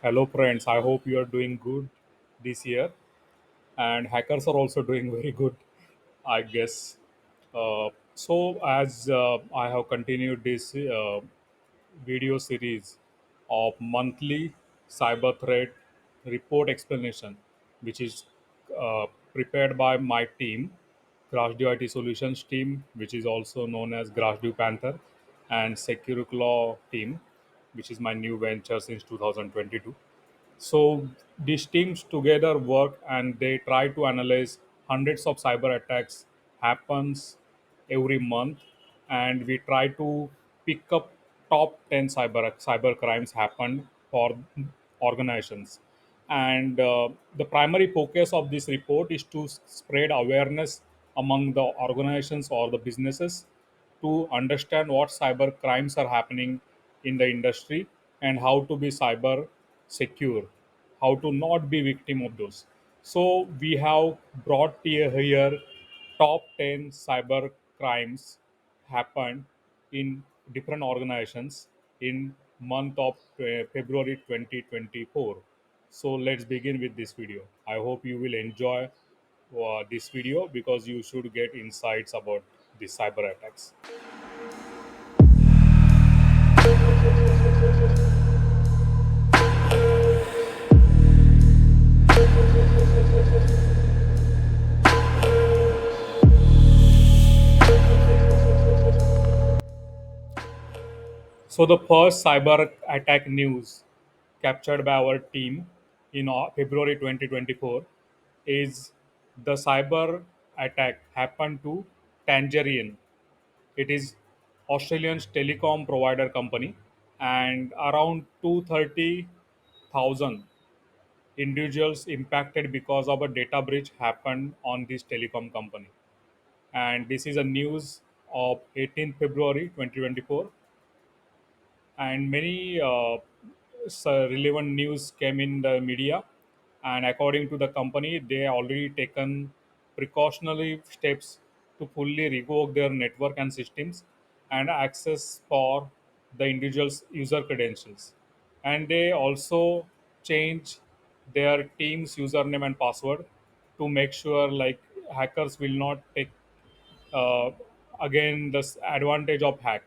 Hello, friends. I hope you are doing good this year, and hackers are also doing very good, I guess. As I have continued this video series of monthly cyber threat report explanation, which is prepared by my team, GrassDew IT Solutions team, which is also known as GrassDew Panther, and SecureClaw team, which is my new venture since 2022. So these teams together work and they try to analyze hundreds of cyber attacks happens every month, and we try to pick up top 10 cyber crimes happened for organizations. And the primary focus of this report is to spread awareness among the organizations or the businesses to understand what cyber crimes are happening in the industry and how to be cyber secure, how to not be victim of those. So we have brought here top 10 cyber crimes happened in different organizations in month of February 2024. So let's begin with this video. I hope you will enjoy this video because you should get insights about the cyber attacks. So the first cyber attack news captured by our team in February 2024 is the cyber attack happened to Tangerine. It is Australian telecom provider company, and around 230,000 individuals impacted because of a data breach happened on this telecom company. And this is a news of 18th February 2024, and many relevant news came in the media, and according to the company they already taken precautionary steps to fully revoke their network and systems and access for the individual's user credentials, and they also change their team's username and password to make sure like hackers will not take uh, again this advantage of hack,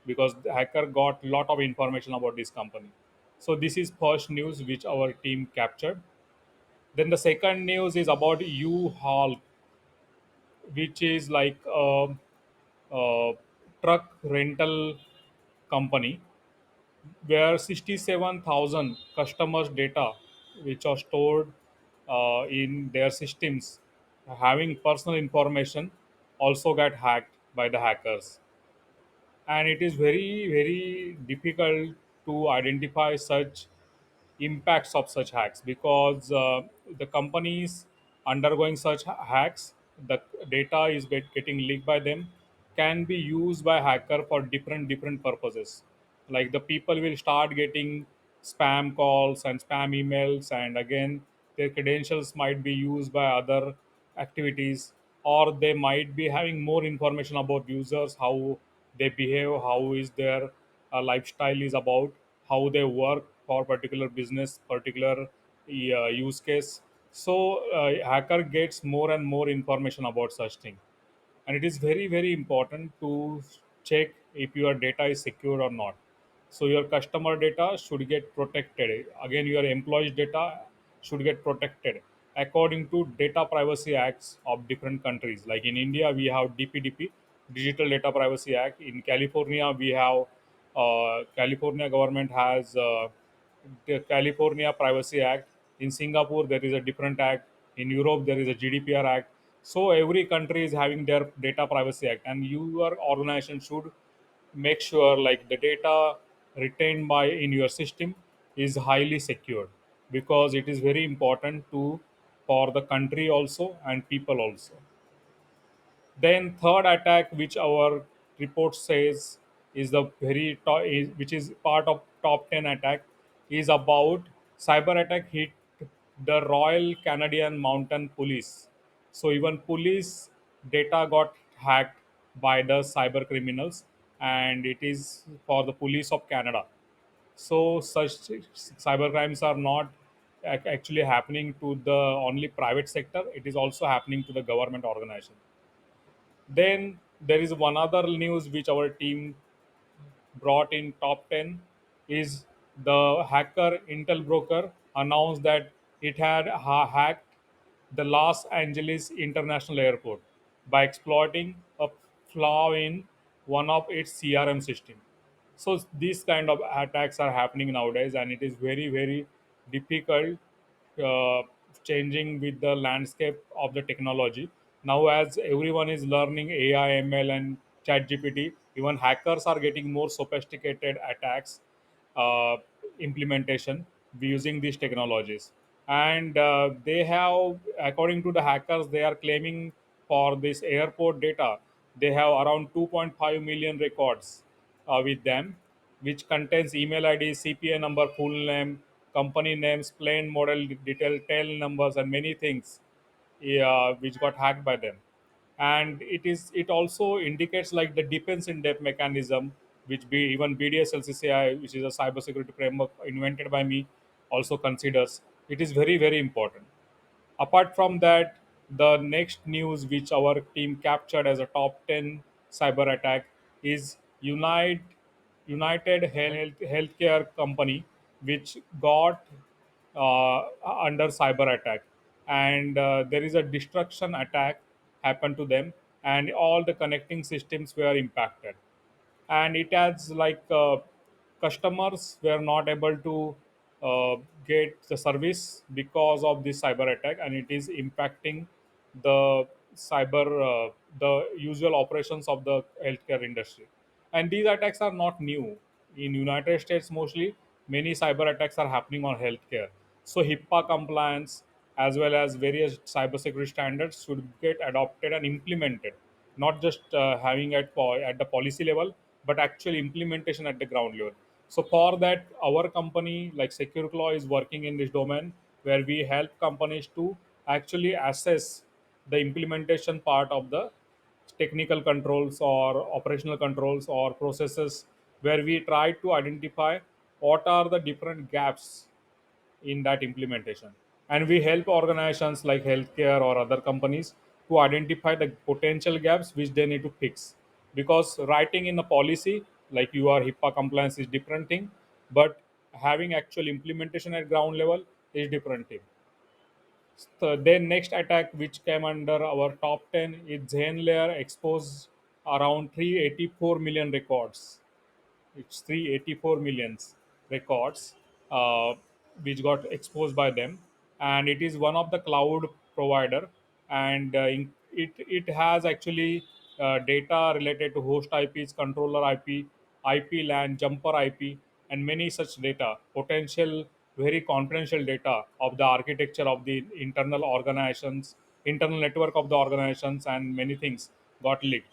because the hacker got lot of information about this company. So this is first news which our team captured. Then the second news is about U-Haul, which is like a truck rental company where 67,000 customers data which are stored in their systems having personal information also got hacked by the hackers, and it is very difficult to identify such impacts of such hacks because the companies undergoing such hacks, the data is getting leaked by them, can be used by hacker for different purposes. Like the people will start getting spam calls and spam emails, and again their credentials might be used by other activities, or they might be having more information about users, how they behave, how is their lifestyle is about, how they work for particular business, particular use case. So hacker gets more and more information about such thing, and it is very important to check if your data is secure or not. So your customer data should get protected, again your employees data should get protected according to data privacy acts of different countries. Like in India we have DPDP, Digital Data Privacy Act. In California we have California government has the California Privacy Act. In Singapore, there is a different act. In Europe, there is a GDPR Act. So every country is having their data privacy act, and your organization should make sure like the data retained by in your system is highly secured, because it is very important to for the country also and people also. Then third attack, which our report says is the which is part of top 10 attack, is about cyber attack hit the Royal Canadian Mountain Police. So even police data got hacked by the cyber criminals, and it is for the police of Canada. So such cyber crimes are not actually happening to the only private sector, it is also happening to the government organization. Then there is one other news which our team brought in top 10 is the hacker Intelbroker announced that it had hacked the Los Angeles International Airport by exploiting a flaw in one of its CRM system. So these kind of attacks are happening nowadays, and it is very very difficult uh, changing with the landscape of the technology. Now, as everyone is learning AI, ML, and ChatGPT, even hackers are getting more sophisticated attacks implementation using these technologies. And they have, according to the hackers, they are claiming for this airport data, they have around 2.5 million records with them, which contains email ID, CPA number, full name, company names, plane model detail, tail numbers, and many things, yeah, which got hacked by them. And it also indicates like the defense in depth mechanism, which be even BDSLCCI, which is a cybersecurity framework invented by me, also considers. It is very very important. Apart from that, the next news which our team captured as a top 10 cyber attack is United Healthcare company, which got under cyber attack, and there is a destruction attack happened to them, and all the connecting systems were impacted. And it has like customers were not able to uh, get the service because of this cyber attack, and it is impacting the cyber the usual operations of the healthcare industry. And these attacks are not new. In United States mostly, many cyber attacks are happening on healthcare. So HIPAA compliance as well as various cybersecurity standards should get adopted and implemented, not just having at the policy level, but actual implementation at the ground level. So for that, our company like SecureClaw is working in this domain, where we help companies to actually assess the implementation part of the technical controls or operational controls or processes, where we try to identify what are the different gaps in that implementation. And we help organizations like healthcare or other companies to identify the potential gaps which they need to fix. Because writing in a policy like your HIPAA compliance is different thing, but having actual implementation at ground level is different thing. So then next attack which came under our top 10 is Zenlayer exposed around 384 million records. It's 384 millions records which got exposed by them, and it is one of the cloud provider. And it has actually data related to host IPs, controller IP LAN, jumper IP, and many such data, potential very confidential data of the architecture of the internal organizations, internal network of the organizations, and many things got leaked.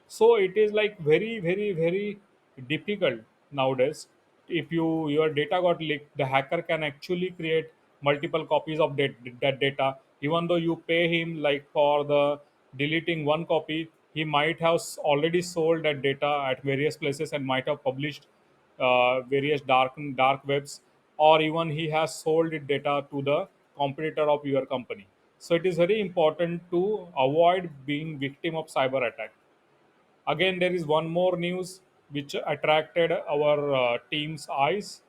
So it is like very very very difficult nowadays. If your data got leaked, the hacker can actually create multiple copies of that data. Even though you pay him like for the deleting one copy, he might have already sold that data at various places and might have published various dark webs, or even he has sold it data to the competitor of your company. So it is very important to avoid being victim of cyber attack. Again, there is one more news which attracted our team's eyes,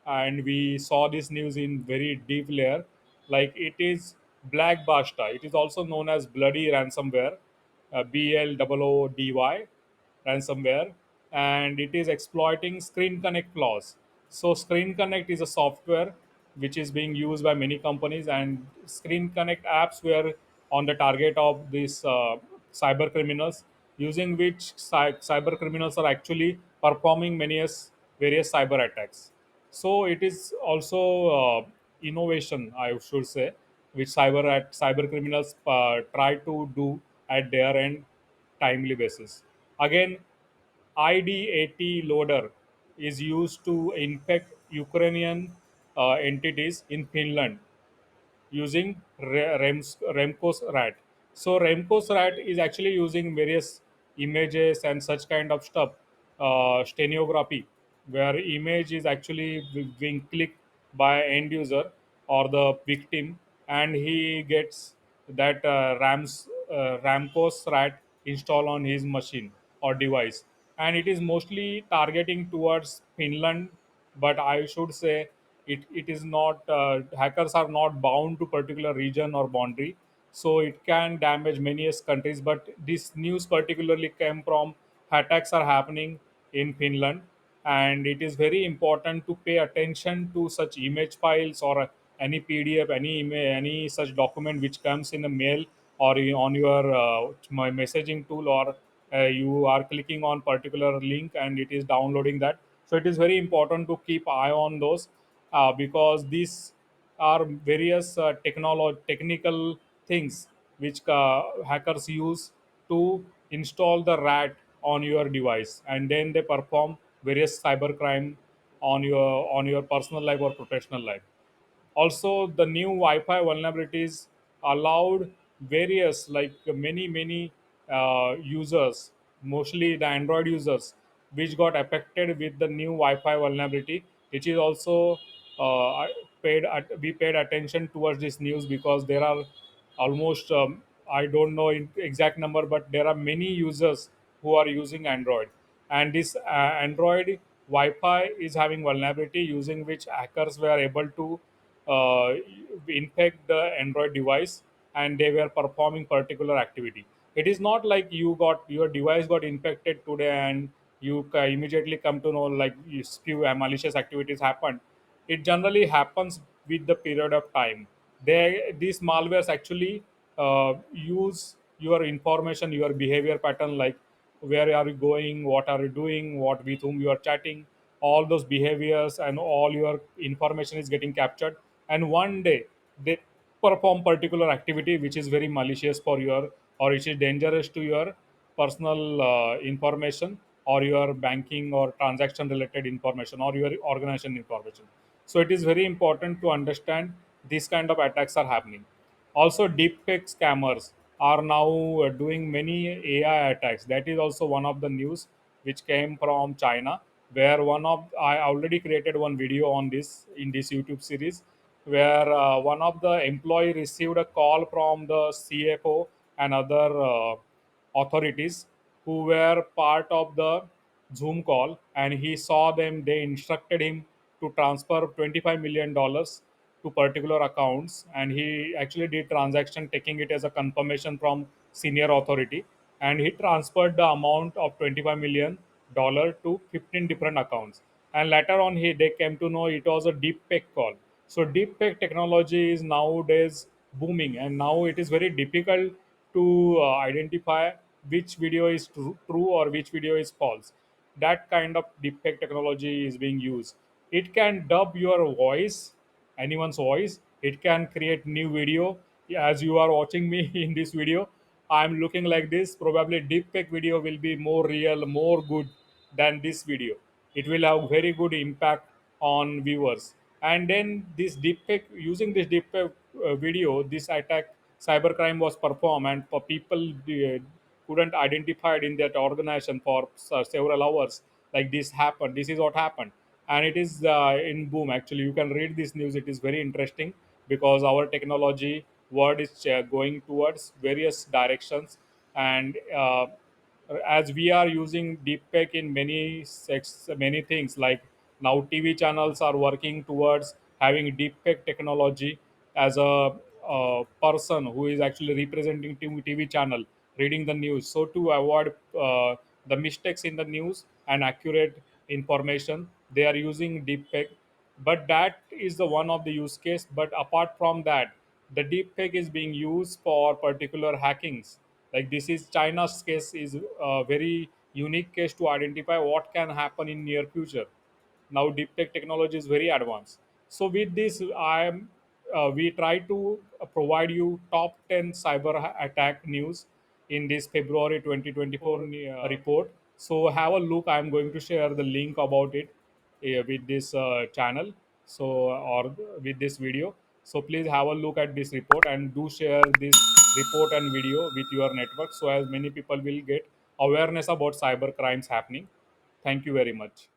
and we saw this news in very deep layer. Like it is Black Basta. It is also known as Bloody Ransomware, BLOODY ransomware, and it is exploiting ScreenConnect flaws. So ScreenConnect is a software which is being used by many companies, and ScreenConnect apps were on the target of these cyber criminals, using which cyber criminals are actually performing various cyber attacks. So it is also innovation, I should say, which cyber criminals try to do at their end timely basis. Again, IDAT Loader is used to infect Ukrainian entities in Finland using Remcos RAT. So Remcos RAT is actually using various images and such kind of stuff, stenography. where image is actually being clicked by end user or the victim, and he gets that Ramcos RAT installed on his machine or device, and it is mostly targeting towards Finland. But I should say it is not, hackers are not bound to particular region or boundary, so it can damage many countries. But this news particularly came from attacks are happening in Finland, and it is very important to pay attention to such image files or any PDF, any email, any such document which comes in a mail or on your my messaging tool, or you are clicking on particular link and it is downloading that. So it is very important to keep eye on those, because these are various technical things which hackers use to install the rat on your device, and then they perform various cybercrime on your personal life or professional life. Also, the new Wi-Fi vulnerabilities allowed various, like many users, mostly the Android users, which got affected with the new Wi-Fi vulnerability, which is also we paid attention towards this news because there are almost, I don't know exact number, but there are many users who are using Android, and this Android Wi-Fi is having vulnerability using which hackers were able to uh, infect the Android device, and they were performing particular activity. It is not like your device got infected today and you immediately come to know like few malicious activities happened. It generally happens with the period of time. These malwares actually use your information, your behavior pattern, like where are you going, what are you doing, what with whom you are chatting, all those behaviors and all your information is getting captured, and one day they perform particular activity which is very malicious for your, or which is dangerous to your personal information, or your banking or transaction related information, or your organization information. So it is very important to understand these kind of attacks are happening. Also, deepfake scammers are now doing many AI attacks. That is also one of the news which came from China, where one of I already created one video on this in this YouTube series, where one of the employee received a call from the CFO and other authorities who were part of the Zoom call, and he saw them. They instructed him to transfer $25 million to particular accounts, and he actually did transaction taking it as a confirmation from senior authority, and he transferred the amount of $25 million to 15 different accounts. And later on, they came to know it was a deep fake call. So deep fake technology is nowadays booming, and now it is very difficult to identify which video is true or which video is false. That kind of deepfake technology is being used. It can dub your voice, anyone's voice. It can create new video. As you are watching me in this video, I'm looking like this. Probably deepfake video will be more real, more good than this video. It will have very good impact on viewers. And then this deepfake, using this deepfake video, this attack, cybercrime was performed, and for people couldn't identify it in that organization for several hours. Like this happened. This is what happened, and it is in boom. Actually, you can read this news. It is very interesting because our technology world is going towards various directions, and as we are using deepfake in many things, like now TV channels are working towards having deepfake technology as a person who is actually representing TV channel reading the news, so to avoid the mistakes in the news and accurate information, they are using deepfake. But that is the one of the use case. But apart from that, the deepfake is being used for particular hackings. Like this is China's case is a very unique case to identify what can happen in near future. Now deepfake technology is very advanced. So with this, I am we try to provide you top 10 cyber attack news in this February 2024 report. So have a look. I'm going to share the link about it with this channel, so or with this video. So please have a look at this report and do share this report and video with your network, so as many people will get awareness about cyber crimes happening. Thank you very much.